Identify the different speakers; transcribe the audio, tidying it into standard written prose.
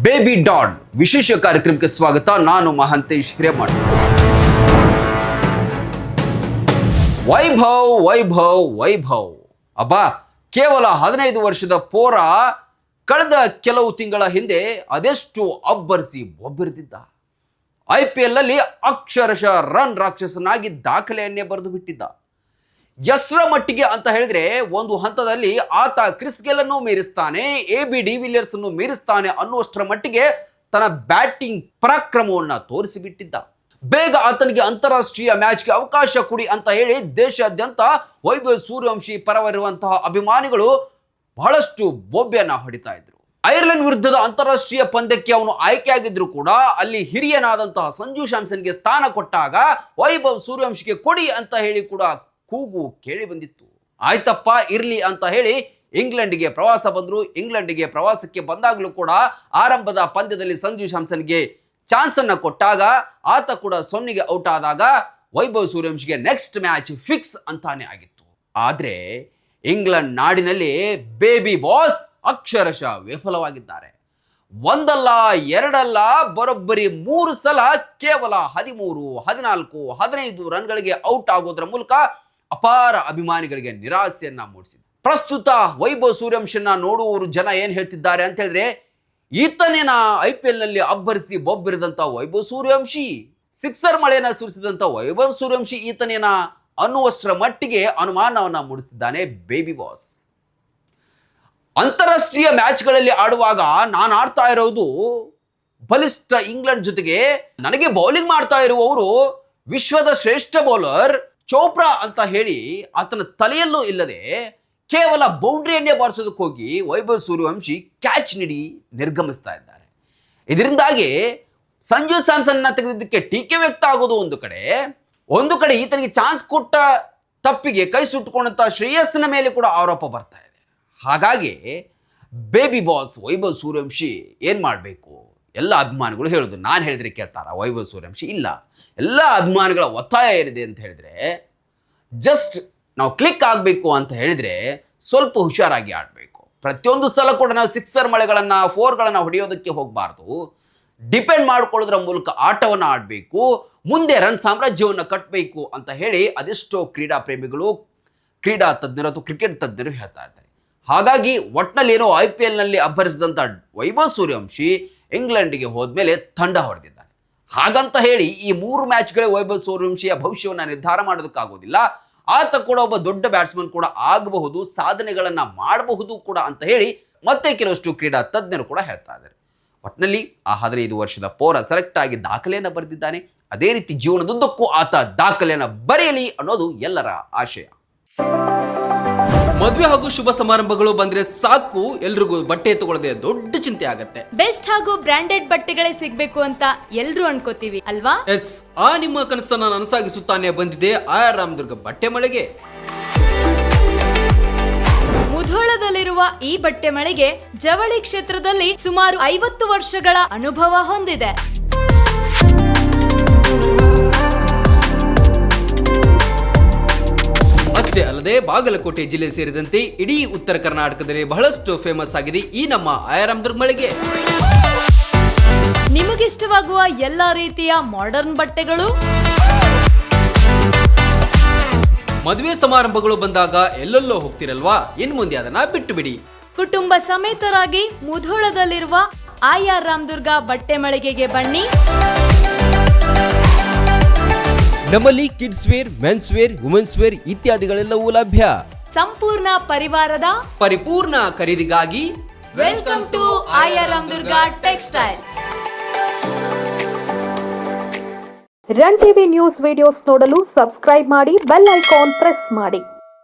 Speaker 1: Baby Don ವಿಶೇಷ ಕಾರ್ಯಕ್ರಮಕ್ಕೆ ಸ್ವಾಗತ. ನಾನು ಮಹಾಂತೇಶ್ ಹಿರೇಮಠ್. ವೈಭವ್ ವೈಭವ್ ವೈಭವ್ ಅಬ್ಬಾ, ಕೇವಲ 15 ವರ್ಷದ ಪೋರ ಕಳೆದ ಕೆಲವು ತಿಂಗಳ ಹಿಂದೆ ಅದೆಷ್ಟು ಅಬ್ಬರಿಸಿ ಒಬ್ಬರಿದ್ದ. IPL ಅಲ್ಲಿ ಅಕ್ಷರಶಃ ರನ್ ರಾಕ್ಷಸನಾಗಿ ದಾಖಲೆಯನ್ನೇ ಬರೆದು ಬಿಟ್ಟಿದ್ದ. ಎಷ್ಟರ ಮಟ್ಟಿಗೆ ಅಂತ ಹೇಳಿದ್ರೆ, ಒಂದು ಹಂತದಲ್ಲಿ ಆತ ಕ್ರಿಸ್ ಗೇಲ್ ಅನ್ನು ಮೀರಿಸ್ತಾನೆ, AB ಡಿವಿಲಿಯರ್ಸ್ ಅನ್ನು ಮೀರಿಸ್ತಾನೆ ಅನ್ನುವಷ್ಟರ ಮಟ್ಟಿಗೆ ತನ್ನ ಬ್ಯಾಟಿಂಗ್ ಪರಾಕ್ರಮವನ್ನ ತೋರಿಸಿಬಿಟ್ಟಿದ್ದ. ಬೇಗ ಆತನಿಗೆ ಅಂತಾರಾಷ್ಟ್ರೀಯ ಮ್ಯಾಚ್ಗೆ ಅವಕಾಶ ಕೊಡಿ ಅಂತ ಹೇಳಿ ದೇಶಾದ್ಯಂತ ವೈಭವ್ ಸೂರ್ಯವಂಶಿ ಪರವಿರುವಂತಹ ಅಭಿಮಾನಿಗಳು ಬಹಳಷ್ಟು ಬೊಬ್ಬೆಯನ್ನ ಹೊಡಿತಾ ಇದ್ರು. ಐರ್ಲೆಂಡ್ ವಿರುದ್ಧದ ಅಂತಾರಾಷ್ಟ್ರೀಯ ಪಂದ್ಯಕ್ಕೆ ಅವನು ಆಯ್ಕೆಯಾಗಿದ್ರು ಕೂಡ ಅಲ್ಲಿ ಹಿರಿಯನಾದಂತಹ ಸಂಜು ಸ್ಯಾಮ್ಸನ್ಗೆ ಸ್ಥಾನ ಕೊಟ್ಟಾಗ ವೈಭವ್ ಸೂರ್ಯವಂಶಿಗೆ ಕೊಡಿ ಅಂತ ಹೇಳಿ ಕೂಡ ಕೂಗು ಕೇಳಿ ಬಂದಿತ್ತು. ಆಯ್ತಪ್ಪ ಇರ್ಲಿ ಅಂತ ಹೇಳಿ ಇಂಗ್ಲೆಂಡ್ಗೆ ಪ್ರವಾಸ ಬಂದ್ರು. ಇಂಗ್ಲೆಂಡ್ಗೆ ಪ್ರವಾಸಕ್ಕೆ ಬಂದಾಗಲೂ ಕೂಡ ಆರಂಭದ ಪಂದ್ಯದಲ್ಲಿ ಸಂಜು ಸ್ಯಾಮ್ಸನ್ಗೆ ಚಾನ್ಸ್ ಅನ್ನ ಕೊಟ್ಟಾಗ ಆತ ಕೂಡ 0ಗೆ ಔಟ್ ಆದಾಗ ವೈಭವ್ ಸೂರ್ಯವಂಶಿಗೆ ನೆಕ್ಸ್ಟ್ ಮ್ಯಾಚ್ ಫಿಕ್ಸ್ ಅಂತಾನೆ ಆಗಿತ್ತು. ಆದ್ರೆ ಇಂಗ್ಲೆಂಡ್ ನಾಡಿನಲ್ಲಿ ಬೇಬಿ ಬಾಸ್ ಅಕ್ಷರಶಃ ವಿಫಲವಾಗಿದ್ದಾರೆ. ಒಂದಲ್ಲ ಎರಡಲ್ಲ, ಬರೋಬ್ಬರಿ 3 ಸಲ ಕೇವಲ 13, 14, 15 ರನ್ಗಳಿಗೆ ಔಟ್ ಆಗೋದ್ರ ಮೂಲಕ ಅಪಾರ ಅಭಿಮಾನಿಗಳಿಗೆ ನಿರಾಸೆಯನ್ನ ಮೂಡಿಸಿದೆ. ಪ್ರಸ್ತುತ ವೈಭವ್ ಸೂರ್ಯವಂಶಿಯನ್ನ ನೋಡುವವರು ಜನ ಏನ್ ಹೇಳ್ತಿದ್ದಾರೆ ಅಂತ ಹೇಳಿದ್ರೆ, ಈತನೇನ IPL ನಲ್ಲಿ ಅಬ್ಬರಿಸಿ ಬೊಬ್ಬಿರಿದಂತ ವೈಭವ್ ಸೂರ್ಯವಂಶಿ, ಸಿಕ್ಸರ್ ಮಳೆಯನ್ನ ಸುರಿಸಿದಂತ ವೈಭವ್ ಸೂರ್ಯವಂಶಿ ಈತನೇನ ಅನ್ನುವಷ್ಟರ ಮಟ್ಟಿಗೆ ಅನುಮಾನವನ್ನ ಮೂಡಿಸಿದ್ದಾನೆ ಬೇಬಿ ಬಾಸ್. ಅಂತಾರಾಷ್ಟ್ರೀಯ ಮ್ಯಾಚ್ಗಳಲ್ಲಿ ಆಡುವಾಗ ನಾನು ಆಡ್ತಾ ಇರೋದು ಬಲಿಷ್ಠ ಇಂಗ್ಲೆಂಡ್ ಜೊತೆಗೆ ನನಗೆ ಬೌಲಿಂಗ್ ಮಾಡ್ತಾ ಇರುವವರು ವಿಶ್ವದ ಶ್ರೇಷ್ಠ ಬೌಲರ್ ಚೋಪ್ರಾ ಅಂತ ಹೇಳಿ ಆತನ ತಲೆಯಲ್ಲೂ ಇಲ್ಲದೆ ಕೇವಲ ಬೌಂಡ್ರಿಯನ್ನೇ ಬಾರಿಸೋದಕ್ಕೆ ಹೋಗಿ ವೈಭವ್ ಸೂರ್ಯವಂಶಿ ಕ್ಯಾಚ್ ನೀಡಿ ನಿರ್ಗಮಿಸ್ತಾ ಇದ್ದಾರೆ. ಇದರಿಂದಾಗಿ ಸಂಜು ಸ್ಯಾಮ್ಸನ್ನ ತೆಗೆದಿದ್ದಕ್ಕೆ ಟೀಕೆ ವ್ಯಕ್ತ ಆಗೋದು ಒಂದು ಕಡೆ ಈತನಿಗೆ ಚಾನ್ಸ್ ಕೊಟ್ಟ ತಪ್ಪಿಗೆ ಕೈ ಸುಟ್ಟುಕೊಂಡಂತ ಶ್ರೇಯಸ್ಸಿನ ಮೇಲೆ ಕೂಡ ಆರೋಪ ಬರ್ತಾ ಇದೆ. ಹಾಗಾಗಿ ಬೇಬಿ ಬಾಸ್ ವೈಭವ್ ಸೂರ್ಯವಂಶಿ ಏನ್ ಮಾಡಬೇಕು? ಎಲ್ಲ ಅಭಿಮಾನಿಗಳು ಹೇಳುದು, ನಾನು ಹೇಳಿದ್ರೆ ಕೇಳ್ತಾರ ವೈಭವ್ ಸೂರ್ಯವಂಶಿ? ಇಲ್ಲ. ಎಲ್ಲ ಅಭಿಮಾನಿಗಳ ಒತ್ತಾಯ ಏನಿದೆ ಅಂತ ಹೇಳಿದ್ರೆ, ಜಸ್ಟ್ ನಾವು ಕ್ಲಿಕ್ ಆಗಬೇಕು ಅಂತ ಹೇಳಿದ್ರೆ ಸ್ವಲ್ಪ ಹುಷಾರಾಗಿ ಆಡಬೇಕು. ಪ್ರತಿಯೊಂದು ಸಲ ಕೂಡ ನಾವು ಸಿಕ್ಸರ್ ಮಳೆಗಳನ್ನ 4ಗಳನ್ನ ಹೊಡೆಯೋದಕ್ಕೆ ಹೋಗಬಾರ್ದು. ಡಿಪೆಂಡ್ ಮಾಡ್ಕೊಳ್ಳೋದ್ರ ಮೂಲಕ ಆಟವನ್ನು ಆಡಬೇಕು, ಮುಂದೆ ರನ್ ಸಾಮ್ರಾಜ್ಯವನ್ನು ಕಟ್ಟಬೇಕು ಅಂತ ಹೇಳಿ ಅದೆಷ್ಟೋ ಕ್ರೀಡಾ ಪ್ರೇಮಿಗಳು, ಕ್ರೀಡಾ ತಜ್ಞರು ಅಥವಾ ಕ್ರಿಕೆಟ್ ತಜ್ಞರು ಹೇಳ್ತಾ ಇದ್ದಾರೆ. ಹಾಗಾಗಿ ಒಟ್ನಲ್ಲಿ ಏನೋ IPL ನಲ್ಲಿ ಅಬ್ಬರಿಸಿದಂಥ ವೈಭವ್ ಸೂರ್ಯವಂಶಿ ಇಂಗ್ಲೆಂಡ್ಗೆ ಹೋದ್ಮೇಲೆ ತಂಡ ಹೊಡೆದಿದ್ದಾರೆ. ಹಾಗಂತ ಹೇಳಿ ಈ 3 ಮ್ಯಾಚ್ಗಳೇ ವೈಭವ್ ಸೂರ್ಯವಂಶಿಯ ಭವಿಷ್ಯವನ್ನು ನಿರ್ಧಾರ ಮಾಡೋದಕ್ಕಾಗೋದಿಲ್ಲ. ಆತ ಕೂಡ ಒಬ್ಬ ದೊಡ್ಡ ಬ್ಯಾಟ್ಸ್ಮನ್ ಕೂಡ ಆಗಬಹುದು, ಸಾಧನೆಗಳನ್ನ ಮಾಡಬಹುದು ಕೂಡ ಅಂತ ಹೇಳಿ ಮತ್ತೆ ಕೆಲವಷ್ಟು ಕ್ರೀಡಾ ತಜ್ಞರು ಕೂಡ ಹೇಳ್ತಾ ಇದ್ದಾರೆ. ಒಟ್ಟಿನಲ್ಲಿ ಆ 15 ವರ್ಷದ ಪೌರ ಸೆಲೆಕ್ಟ್ ಆಗಿ ದಾಖಲೆಯನ್ನು ಬರೆದಿದ್ದಾನೆ. ಅದೇ ರೀತಿ ಜೀವನದುದ್ದಕ್ಕೂ ಆತ ದಾಖಲೆಯನ್ನು ಬರೆಯಲಿ ಅನ್ನೋದು ಎಲ್ಲರ ಆಶಯ. ಮದುವೆ ಹಾಗೂ ಶುಭ ಸಮಾರಂಭಗಳು ಬಂದ್ರೆ ಸಾಕು, ಎಲ್ರಿಗೂ ಬಟ್ಟೆ ತಗೊಳ್ಳದೆ ದೊಡ್ಡ ಚಿಂತೆ ಆಗತ್ತೆ.
Speaker 2: ಬೆಸ್ಟ್ ಹಾಗೂ ಬ್ರಾಂಡೆಡ್ ಬಟ್ಟೆಗಳೇ ಸಿಗ್ಬೇಕು ಅಂತ ಎಲ್ರು ಅನ್ಕೋತೀವಿ ಅಲ್ವಾ?
Speaker 1: ಎಸ್, ಆ ನಿಮ್ಮ ಕನಸನ್ನ ನನಸಾಗಿಸುತ್ತಾನೆ ಬಂದಿದೆ ಆರ್ ರಾಮದುರ್ಗ ಬಟ್ಟೆ ಮಳೆಗೆ.
Speaker 2: ಮುಧೋಳದಲ್ಲಿರುವ ಈ ಬಟ್ಟೆ ಮಳಿಗೆ ಜವಳಿ ಕ್ಷೇತ್ರದಲ್ಲಿ ಸುಮಾರು 50 ವರ್ಷಗಳ ಅನುಭವ ಹೊಂದಿದೆ.
Speaker 1: ಅಷ್ಟೇ ಅಲ್ಲದೆ ಬಾಗಲಕೋಟೆ ಜಿಲ್ಲೆ ಸೇರಿದಂತೆ ಇಡೀ ಉತ್ತರ ಕರ್ನಾಟಕದಲ್ಲಿ ಬಹಳಷ್ಟು ಫೇಮಸ್ ಆಗಿದೆ ಈ ನಮ್ಮ ಆಯರಾಮದುರ್ಗ ಮಳಿಗೆ.
Speaker 2: ನಿಮಗಿಷ್ಟವಾಗುವ ಎಲ್ಲಾ ರೀತಿಯ ಮಾಡರ್ನ್ ಬಟ್ಟೆಗಳು,
Speaker 1: ಮದುವೆ ಸಮಾರಂಭಗಳು ಬಂದಾಗ ಎಲ್ಲೆಲ್ಲೋ ಹೋಗ್ತಿರಲ್ವಾ, ಇನ್ ಮುಂದೆ ಅದನ್ನ ಬಿಟ್ಟು ಬಿಡಿ.
Speaker 2: ಕುಟುಂಬ ಸಮೇತರಾಗಿ ಮುಧೋಳದಲ್ಲಿರುವ ಆರ್ ರಾಮದುರ್ಗ ಬಟ್ಟೆ ಮಳಿಗೆಗೆ ಬನ್ನಿ.
Speaker 1: ನಮ್ಮಲ್ಲಿ kids wear, men's wear, women's wear ಇತ್ಯಾದಿಗಳೆಲ್ಲವೂ ಲಭ್ಯ.
Speaker 2: ಸಂಪೂರ್ಣ ಪರಿವಾರದ
Speaker 1: ಪರಿಪೂರ್ಣ ಖರೀದಿಗಾಗಿ
Speaker 2: welcome to R Ramadurga textile.
Speaker 3: Run TV news videos ನೋಡಲು ಸಬ್ಸ್ಕ್ರೈಬ್ ಮಾಡಿ, ಬೆಲ್ ಐಕಾನ್ ಪ್ರೆಸ್ ಮಾಡಿ.